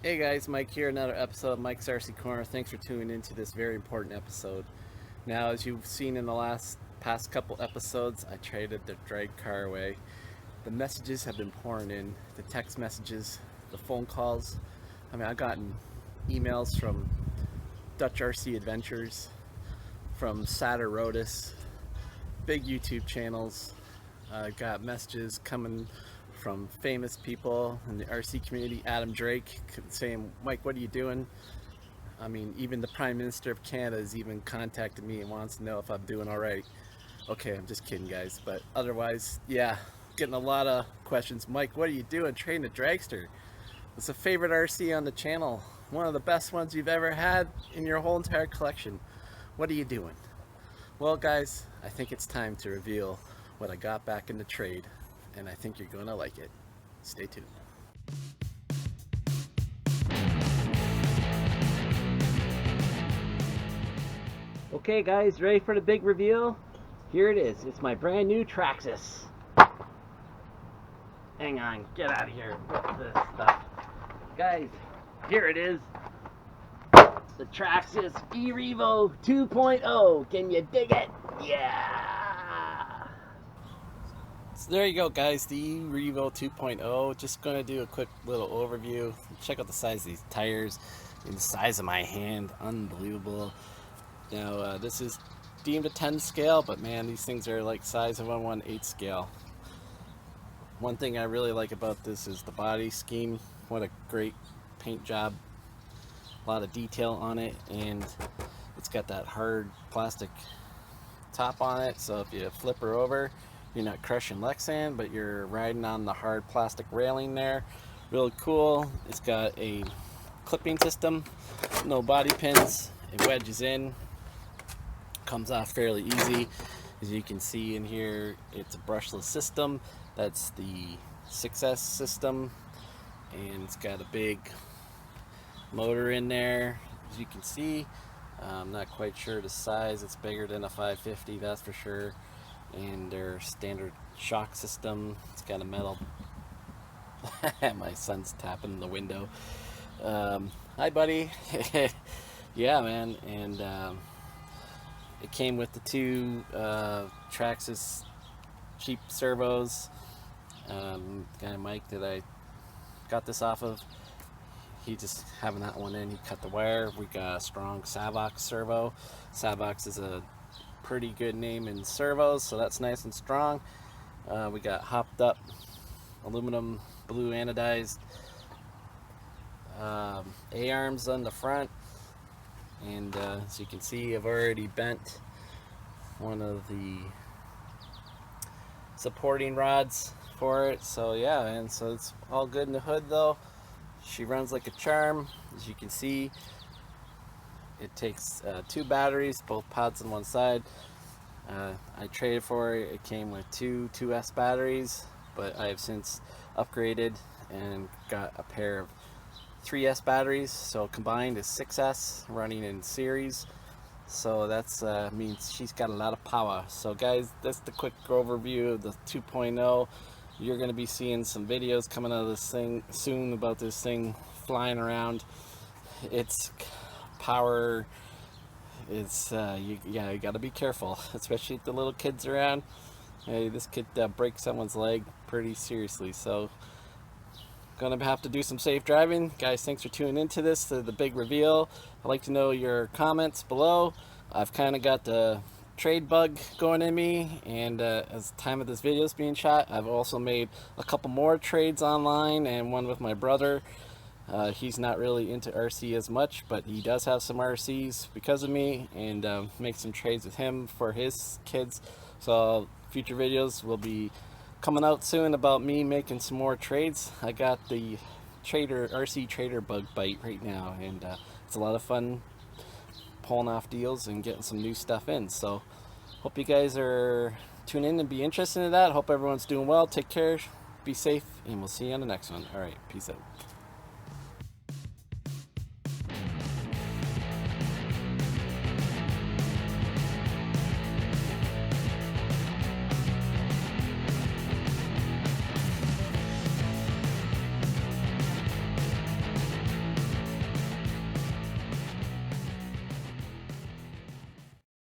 Hey guys, Mike here, another episode of Mike's RC Corner. Thanks for tuning into this very important episode. Now, as you've seen in the past couple episodes, I traded the drag car away. The messages have been pouring in, the text messages, the phone calls. I mean, I've gotten emails from Dutch RC Adventures, from Satter Rodus, big YouTube channels. Got messages coming from famous people in the RC community. Adam Drake saying, Mike, what are you doing? I mean, even the Prime Minister of Canada has even contacted me and wants to know if I'm doing all right. Okay, I'm just kidding, guys. But otherwise, yeah, getting a lot of questions. Mike, what are you doing? Trading a Dragster. It's a favorite RC on the channel. One of the best ones you've ever had in your whole entire collection. What are you doing? Well, guys, I think it's time to reveal what I got back in the trade, and I think you're going to like it. Stay tuned. Okay guys, ready for the big reveal? Here it is. It's my brand new Traxxas. Hang on, get out of here with this stuff. Guys, here it is. The Traxxas E-Revo 2.0. Can you dig it? Yeah! So there you go, guys, the E-Revo 2.0. Just going to do a quick little overview. Check out the size of these tires and the size of my hand. Unbelievable. Now, this is deemed a 10 scale, but man, these things are like size of a 1/8 scale. One thing I really like about this is the body scheme. What a great paint job. A lot of detail on it, and it's got that hard plastic top on it, so if you flip her over, you're not crushing Lexan, but you're riding on the hard plastic railing there. Really cool. It's got a clipping system, no body pins. It wedges in, comes off fairly easy. As you can see in here, it's a brushless system. That's the 6S system, and it's got a big motor in there. As you can see, I'm not quite sure the size. It's bigger than a 550, that's for sure. And their standard shock system, it's got a metal my son's tapping the window. Hi buddy. Yeah, man. And it came with the two Traxxas cheap servos. Guy Mike that I got this off of, he just having that one in, he cut the wire. We got a strong Savox servo. Savox is a pretty good name in servos, so that's nice and strong. We got hopped up aluminum blue anodized A-arms on the front, and as you can see, I've already bent one of the supporting rods for it. So yeah, and so it's all good in the hood though. She runs like a charm. As you can see, it takes 2 batteries, both pods on one side. I traded for it. It came with two 2S batteries, but I have since upgraded and got a pair of 3S batteries. So combined is 6S running in series. So that's means she's got a lot of power. So guys, that's the quick overview of the 2.0. You're going to be seeing some videos coming out of this thing soon about this thing flying around. Its power is, you got to be careful, especially if the little kids around. Hey, this could break someone's leg pretty seriously. So, gonna have to do some safe driving. Guys, thanks for tuning into this, the big reveal. I'd like to know your comments below. I've kind of got the trade bug going in me, and as the time of this video is being shot, I've also made a couple more trades online, and one with my brother. He's not really into RC as much, but he does have some RCs because of me, and make some trades with him for his kids. So future videos will be coming out soon about me making some more trades. I got the RC trader bug bite right now, and it's a lot of fun pulling off deals and getting some new stuff in. So hope you guys are tuning in and be interested in that. Hope everyone's doing well. Take care, be safe, and we'll see you on the next one. All right, peace out.